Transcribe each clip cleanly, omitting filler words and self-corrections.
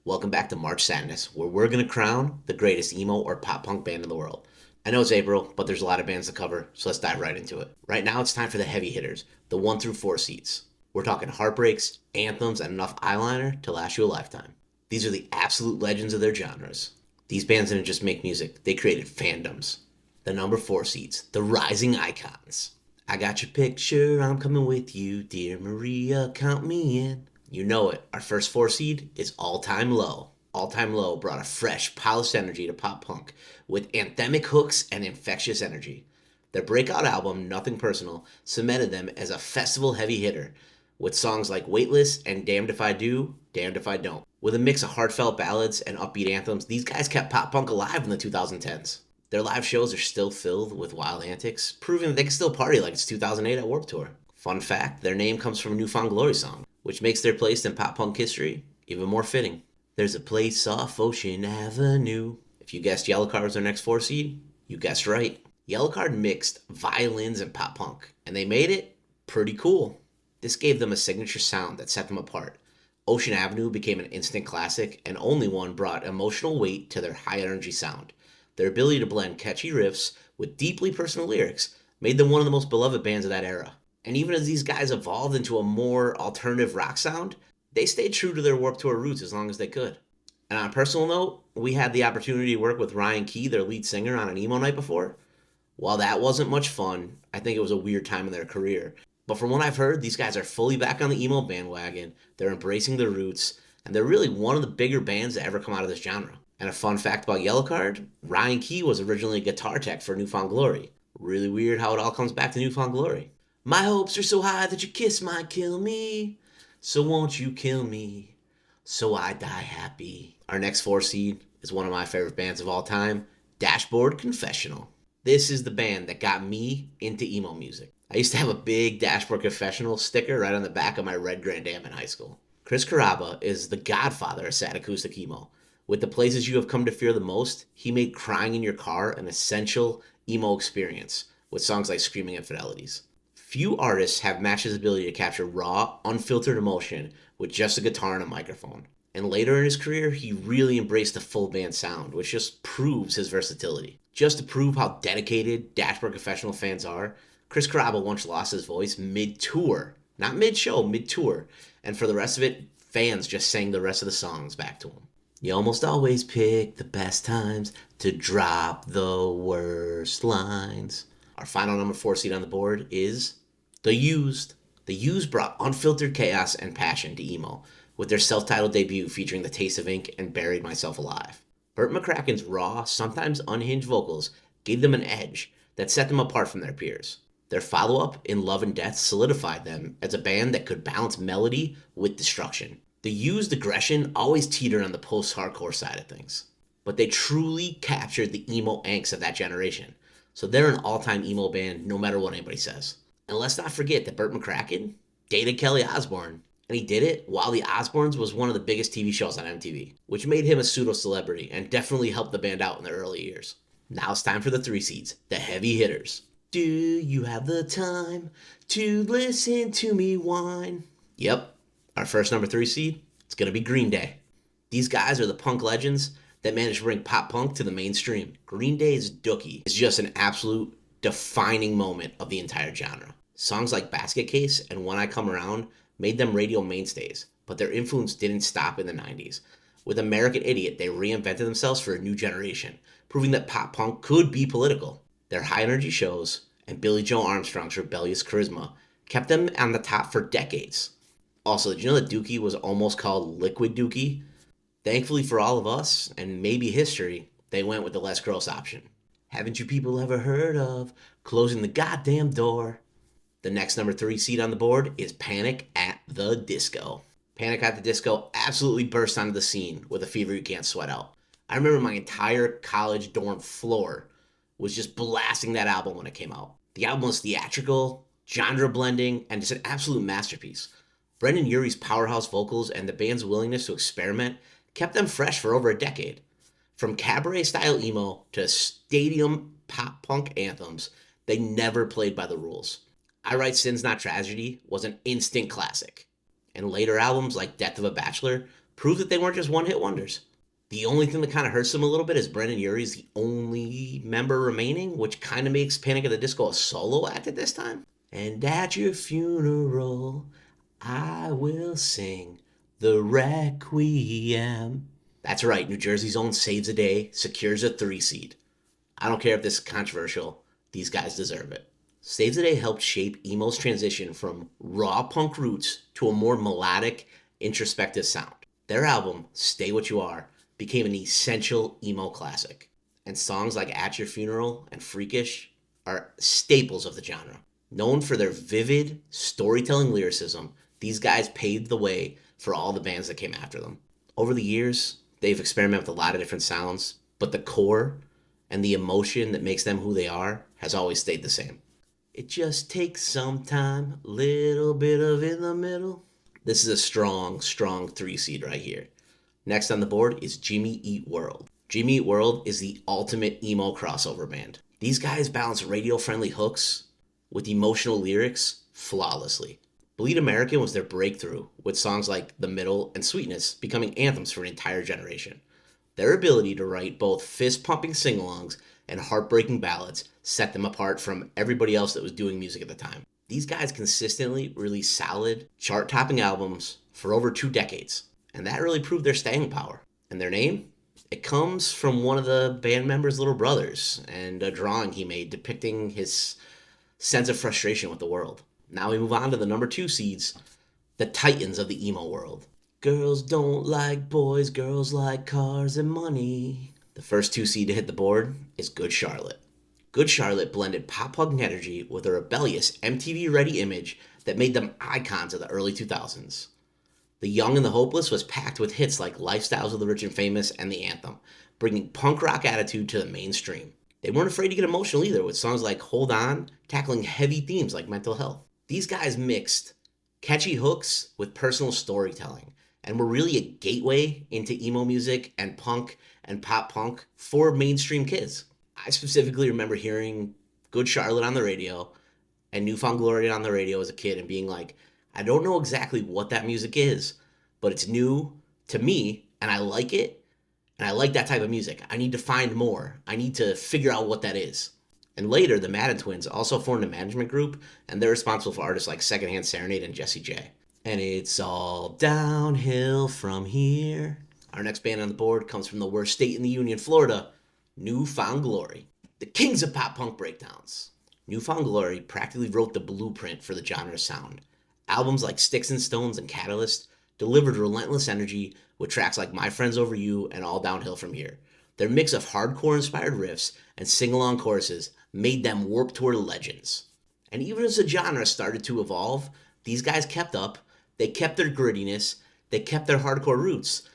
Welcome back to March Sadness, where we're going to crown the greatest emo or pop punk band in the world. I know it's April, but there's a lot of bands to cover, so let's dive right into it. Right now, it's time for the heavy hitters, the 1 through 4 seeds. We're talking heartbreaks, anthems, and enough eyeliner to last you a lifetime. These are the absolute legends of their genres. These bands didn't just make music, they created fandoms. The number 4 seeds, the rising icons. I got your picture, I'm coming with you, dear Maria, count me in. You know it, our first 4 seed is All Time Low. All Time Low brought a fresh, polished energy to pop punk with anthemic hooks and infectious energy. Their breakout album, Nothing Personal, cemented them as a festival heavy hitter with songs like Weightless and Damned If I Do, Damned If I Don't. With a mix of heartfelt ballads and upbeat anthems, these guys kept pop punk alive in the 2010s. Their live shows are still filled with wild antics, proving that they can still party like it's 2008 at Warped Tour. Fun fact, their name comes from a New Found Glory song, which makes their place in pop punk history even more fitting. There's a place off Ocean Avenue. If you guessed Yellowcard was their next 4 seed, you guessed right. Yellowcard mixed violins and pop punk, and they made it pretty cool. This gave them a signature sound that set them apart. Ocean Avenue became an instant classic, and Only One brought emotional weight to their high energy sound. Their ability to blend catchy riffs with deeply personal lyrics made them one of the most beloved bands of that era. And even as these guys evolved into a more alternative rock sound, they stayed true to their Warped Tour roots as long as they could. And on a personal note, we had the opportunity to work with Ryan Key, their lead singer, on an emo night before. While that wasn't much fun, I think it was a weird time in their career. But from what I've heard, these guys are fully back on the emo bandwagon, they're embracing their roots, and they're really one of the bigger bands to ever come out of this genre. And a fun fact about Yellowcard, Ryan Key was originally a guitar tech for New Found Glory. Really weird how it all comes back to New Found Glory. My hopes are so high that your kiss might kill me. So won't you kill me, so I die happy. Our next 4 seed is one of my favorite bands of all time, Dashboard Confessional. This is the band that got me into emo music. I used to have a big Dashboard Confessional sticker right on the back of my red Grand Am in high school. Chris Carrabba is the godfather of sad acoustic emo. With The Places You Have Come to Fear the Most, he made crying in your car an essential emo experience with songs like Screaming Infidelities. Few artists have matched his ability to capture raw, unfiltered emotion with just a guitar and a microphone. And later in his career, he really embraced the full band sound, which just proves his versatility. Just to prove how dedicated Dashboard Confessional fans are, Chris Carrabba once lost his voice mid-tour. Not mid-show, mid-tour. And for the rest of it, fans just sang the rest of the songs back to him. You almost always pick the best times to drop the worst lines. Our final number 4 seed on the board is The Used. The Used brought unfiltered chaos and passion to emo, with their self-titled debut featuring The Taste of Ink and Buried Myself Alive. Burt McCracken's raw, sometimes unhinged vocals gave them an edge that set them apart from their peers. Their follow-up, In Love and Death, solidified them as a band that could balance melody with destruction. The Used aggression always teetered on the post-hardcore side of things, but they truly captured the emo angst of that generation. So they're an all-time emo band no matter what anybody says. And let's not forget that Burt McCracken dated Kelly Osbourne. And he did it while The Osbournes was one of the biggest TV shows on MTV, which made him a pseudo-celebrity and definitely helped the band out in their early years. Now it's time for the 3 seeds, the heavy hitters. Do you have the time to listen to me whine? Yep, our first number 3 seed, it's gonna be Green Day. These guys are the punk legends that managed to bring pop punk to the mainstream. Green Day's Dookie is just an absolute defining moment of the entire genre. Songs like Basket Case and When I Come Around made them radio mainstays, but their influence didn't stop in the 90s. With American Idiot, they reinvented themselves for a new generation, proving that pop punk could be political. Their high energy shows and Billy Joe Armstrong's rebellious charisma kept them on the top for decades. Also, did you know that Dookie was almost called Liquid Dookie? Thankfully for all of us, and maybe history, they went with the less gross option. Haven't you people ever heard of closing the goddamn door? The next number 3 seed on the board is Panic at the Disco. Panic at the Disco absolutely burst onto the scene with a fever you can't sweat out. I remember my entire college dorm floor was just blasting that album when it came out. The album was theatrical, genre blending, and just an absolute masterpiece. Brendan Urie's powerhouse vocals and the band's willingness to experiment kept them fresh for over a decade. From cabaret-style emo to stadium pop-punk anthems, they never played by the rules. I Write Sins Not Tragedy was an instant classic. And later albums like Death of a Bachelor Prove that they weren't just one-hit wonders. The only thing that kind of hurts them a little bit is Brendan Urie's the only member remaining, which kind of makes Panic at the Disco a solo act at this time. And at your funeral, I will sing the Requiem. That's right, New Jersey's own Saves a Day secures a 3 seed. I don't care if this is controversial, these guys deserve it. Saves the Day helped shape emo's transition from raw punk roots to a more melodic, introspective sound. Their album, Stay What You Are, became an essential emo classic, and songs like At Your Funeral and Freakish are staples of the genre. Known for their vivid, storytelling lyricism, these guys paved the way for all the bands that came after them. Over the years, they've experimented with a lot of different sounds, but the core and the emotion that makes them who they are has always stayed the same. It just takes some time, little bit of in the middle. This is a strong, strong 3 seed right here. Next on the board is Jimmy Eat World. Jimmy Eat World is the ultimate emo crossover band. These guys balance radio-friendly hooks with emotional lyrics flawlessly. Bleed American was their breakthrough, with songs like The Middle and Sweetness becoming anthems for an entire generation. Their ability to write both fist-pumping sing-alongs and heartbreaking ballads set them apart from everybody else that was doing music at the time. These guys consistently released solid, chart-topping albums for over 2 decades, and that really proved their staying power. And their name? It comes from one of the band members' little brothers and a drawing he made depicting his sense of frustration with the world. Now we move on to the number 2 seeds, the titans of the emo world. Girls don't like boys, girls like cars and money. The first 2 seed to hit the board is Good Charlotte. Good Charlotte blended pop-punk energy with a rebellious MTV-ready image that made them icons of the early 2000s. The Young and the Hopeless was packed with hits like Lifestyles of the Rich and Famous and The Anthem, bringing punk rock attitude to the mainstream. They weren't afraid to get emotional either, with songs like Hold On, tackling heavy themes like mental health. These guys mixed catchy hooks with personal storytelling, and were really a gateway into emo music and punk and pop punk for mainstream kids. I specifically remember hearing Good Charlotte on the radio and New Found Glory on the radio as a kid and being like, I don't know exactly what that music is, but it's new to me and I like it, and I like that type of music. I need to find more. I need to figure out what that is. And later, the Madden Twins also formed a management group, and they're responsible for artists like Secondhand Serenade and Jessie J. And it's all downhill from here. Our next band on the board comes from the worst state in the Union, Florida, New Found Glory. The kings of pop punk breakdowns. New Found Glory practically wrote the blueprint for the genre's sound. Albums like Sticks and Stones and Catalyst delivered relentless energy with tracks like My Friends Over You and All Downhill From Here. Their mix of hardcore-inspired riffs and sing-along choruses made them Warped Tour legends. And even as the genre started to evolve, these guys kept up. They kept their grittiness. They kept their hardcore roots.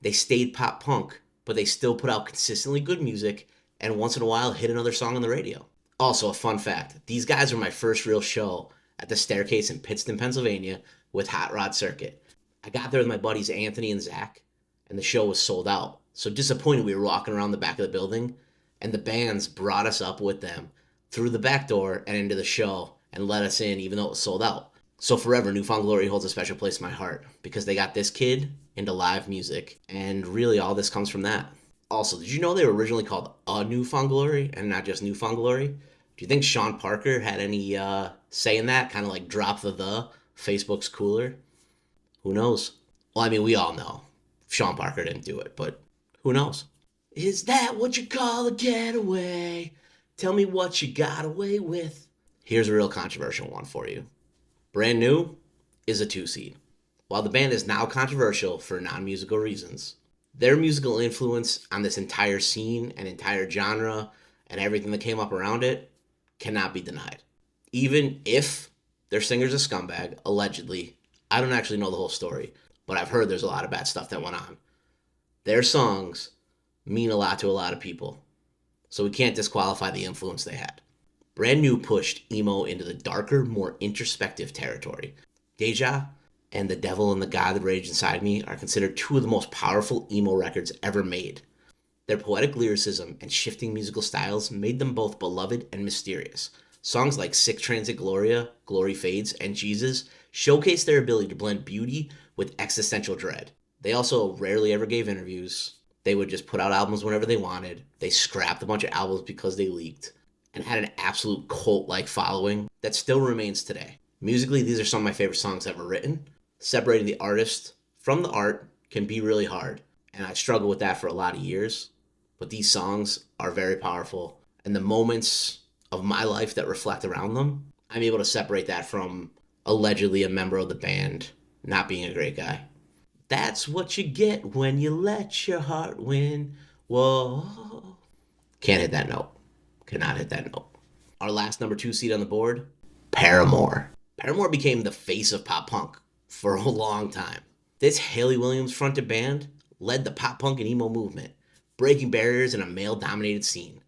They stayed pop punk, but they still put out consistently good music and once in a while hit another song on the radio. Also, a fun fact, these guys were my first real show at the Staircase in Pittston, Pennsylvania with Hot Rod Circuit. I got there with my buddies Anthony and Zach, and the show was sold out. So disappointed we were walking around the back of the building, and the bands brought us up with them through the back door and into the show and let us in even though it was sold out. So forever, New Found Glory holds a special place in my heart because they got this kid into live music, and really all this comes from that. Also, did you know they were originally called A New Found Glory and not just New Found Glory? Do you think Sean Parker had any say in that? Kind of like drop the, Facebook's cooler? Who knows? Well, I mean, we all know. Sean Parker didn't do it, but who knows? Is that what you call a getaway? Tell me what you got away with. Here's a real controversial one for you. Brand New is a 2 seed. While the band is now controversial for non-musical reasons, their musical influence on this entire scene and entire genre and everything that came up around it cannot be denied. Even if their singer's a scumbag, allegedly, I don't actually know the whole story, but I've heard there's a lot of bad stuff that went on. Their songs mean a lot to a lot of people, so we can't disqualify the influence they had. Brand New pushed emo into the darker, more introspective territory. Deja and The Devil and the God That Raged Inside Me are considered 2 of the most powerful emo records ever made. Their poetic lyricism and shifting musical styles made them both beloved and mysterious. Songs like Sick Transit Gloria, Glory Fades, and Jesus showcase their ability to blend beauty with existential dread. They also rarely ever gave interviews. They would just put out albums whenever they wanted. They scrapped a bunch of albums because they leaked and had an absolute cult like following that still remains today. Musically, these are some of my favorite songs ever written. Separating the artist from the art can be really hard, and I struggled with that for a lot of years. But these songs are very powerful, and the moments of my life that reflect around them, I'm able to separate that from allegedly a member of the band not being a great guy. That's what you get when you let your heart win. Whoa. Can't hit that note. Cannot hit that note. Our last number 2 seed on the board, Paramore. Paramore became the face of pop punk for a long time. This Hayley Williams fronted band led the pop punk and emo movement, breaking barriers in a male dominated scene.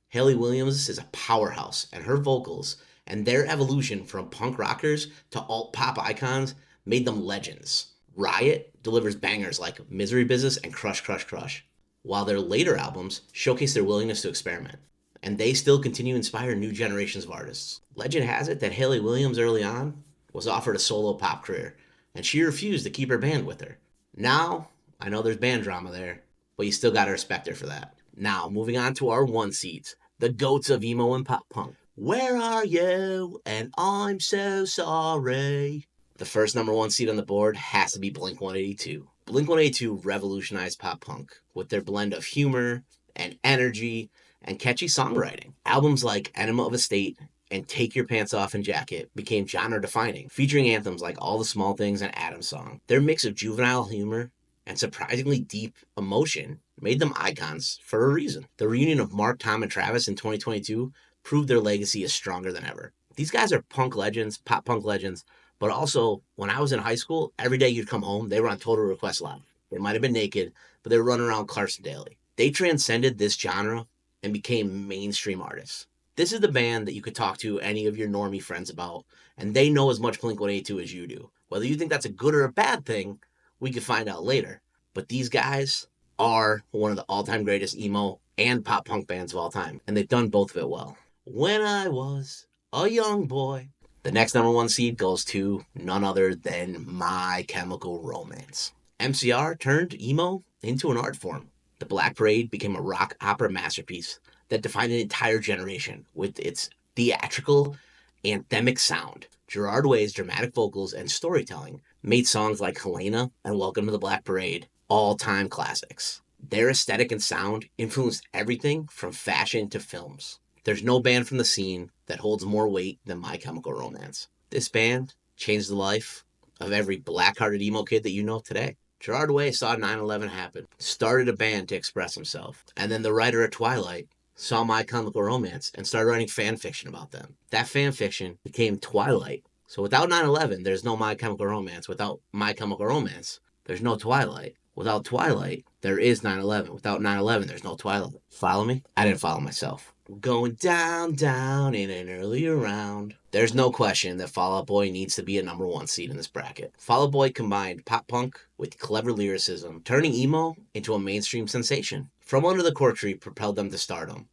Hayley Williams is a powerhouse, and her vocals and their evolution from punk rockers to alt pop icons made them legends. Riot delivers bangers like Misery Business and Crush Crush Crush, while their later albums showcase their willingness to experiment. And they still continue to inspire new generations of artists. Legend has it that Hayley Williams early on was offered a solo pop career, and she refused to keep her band with her. Now, I know there's band drama there, but you still gotta respect her for that. Now, moving on to our 1 seeds, the goats of emo and pop punk. Where are you? And I'm so sorry. The first number 1 seed on the board has to be Blink 182. Blink 182 revolutionized pop punk with their blend of humor and energy and catchy songwriting. Albums like Enema of a State and Take Your Pants Off and Jacket became genre defining, featuring anthems like All the Small Things and Adam's Song. Their mix of juvenile humor and surprisingly deep emotion made them icons for a reason. The reunion of Mark, Tom, and Travis in 2022 proved their legacy is stronger than ever. These guys are punk legends, pop punk legends, but also when I was in high school, every day you'd come home, they were on Total Request Live. They might have been naked, but they were running around Carson Daly. They transcended this genre and became mainstream artists. This is the band that you could talk to any of your normie friends about, and they know as much Blink 182 as you do. Whether you think that's a good or a bad thing, we could find out later. But these guys are one of the all-time greatest emo and pop punk bands of all time, and they've done both of it well. When I was a young boy. The next number 1 seed goes to none other than My Chemical Romance. MCR turned emo into an art form. The Black Parade became a rock opera masterpiece that defined an entire generation with its theatrical, anthemic sound. Gerard Way's dramatic vocals and storytelling made songs like Helena and Welcome to the Black Parade all-time classics. Their aesthetic and sound influenced everything from fashion to films. There's no band from the scene that holds more weight than My Chemical Romance. This band changed the life of every black-hearted emo kid that you know today. Gerard Way saw 9/11 happen, started a band to express himself, and then the writer of Twilight saw My Chemical Romance and started writing fan fiction about them. That fan fiction became Twilight. So without 9/11, there's no My Chemical Romance. Without My Chemical Romance, there's no Twilight. Without Twilight, there is 9/11. Without 9/11, there's no Twilight. Follow me? I didn't follow myself. Going down, down in an earlier round. There's no question that Fall Out Boy needs to be a number 1 seed in this bracket. Fall Out Boy combined pop punk with clever lyricism, turning emo into a mainstream sensation. From Under the Cork Tree propelled them to stardom,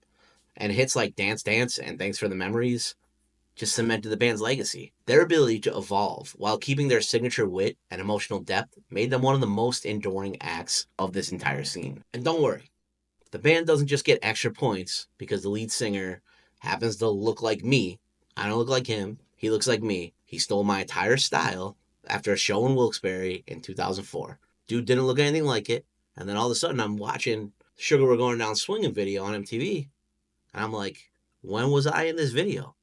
and hits like Dance Dance and Thanks for the Memories just cemented the band's legacy. Their ability to evolve while keeping their signature wit and emotional depth made them one of the most enduring acts of this entire scene. And don't worry, the band doesn't just get extra points because the lead singer happens to look like me. I don't look like him. He looks like me. He stole my entire style after a show in Wilkes-Barre in 2004. Dude didn't look anything like it. And then all of a sudden I'm watching Sugar We're Going Down Swinging video on MTV. And I'm like, when was I in this video?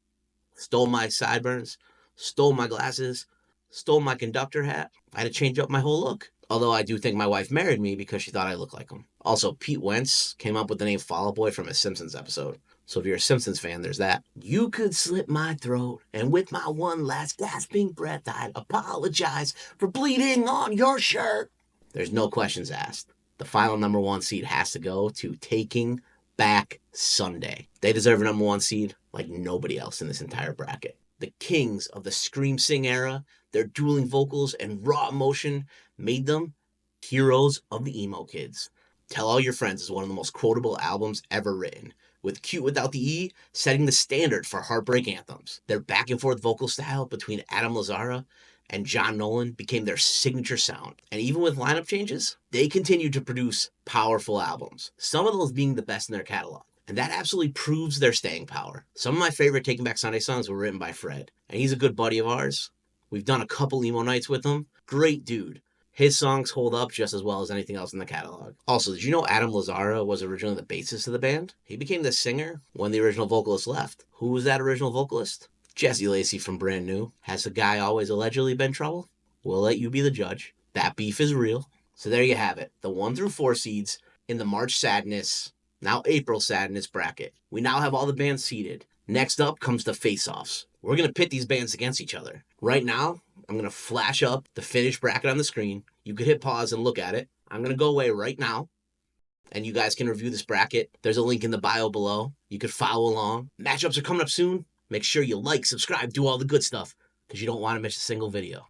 Stole my sideburns, stole my glasses, stole my conductor hat. I had to change up my whole look. Although I do think my wife married me because she thought I looked like him. Also, Pete Wentz came up with the name Fall Out Boy from a Simpsons episode. So if you're a Simpsons fan, there's that. You could slit my throat, and with my one last gasping breath, I'd apologize for bleeding on your shirt. There's no questions asked. The final number 1 seed has to go to Taking Back Sunday. They deserve a number 1 seed like nobody else in this entire bracket. The kings of the scream sing era, their dueling vocals and raw emotion made them heroes of the emo kids. Tell All Your Friends is one of the most quotable albums ever written, with Cute Without the E setting the standard for heartbreak anthems. Their back and forth vocal style between Adam Lazzara and John Nolan became their signature sound. And even with lineup changes, they continued to produce powerful albums, some of those being the best in their catalog. And that absolutely proves their staying power. Some of my favorite Taking Back Sunday songs were written by Fred, and he's a good buddy of ours. We've done a couple emo nights with him. Great dude. His songs hold up just as well as anything else in the catalog. Also, did you know Adam Lazzara was originally the bassist of the band? He became the singer when the original vocalist left. Who was that original vocalist? Jesse Lacey from Brand New. Has the guy always allegedly been trouble? We'll let you be the judge. That beef is real. So there you have it. The 1 through 4 seeds in the March Sadness, now April Sadness bracket. We now have all the bands seeded. Next up comes the face-offs. We're going to pit these bands against each other. Right now, I'm going to flash up the finished bracket on the screen. You could hit pause and look at it. I'm going to go away right now, and you guys can review this bracket. There's a link in the bio below. You could follow along. Matchups are coming up soon. Make sure you like, subscribe, do all the good stuff, because you don't want to miss a single video.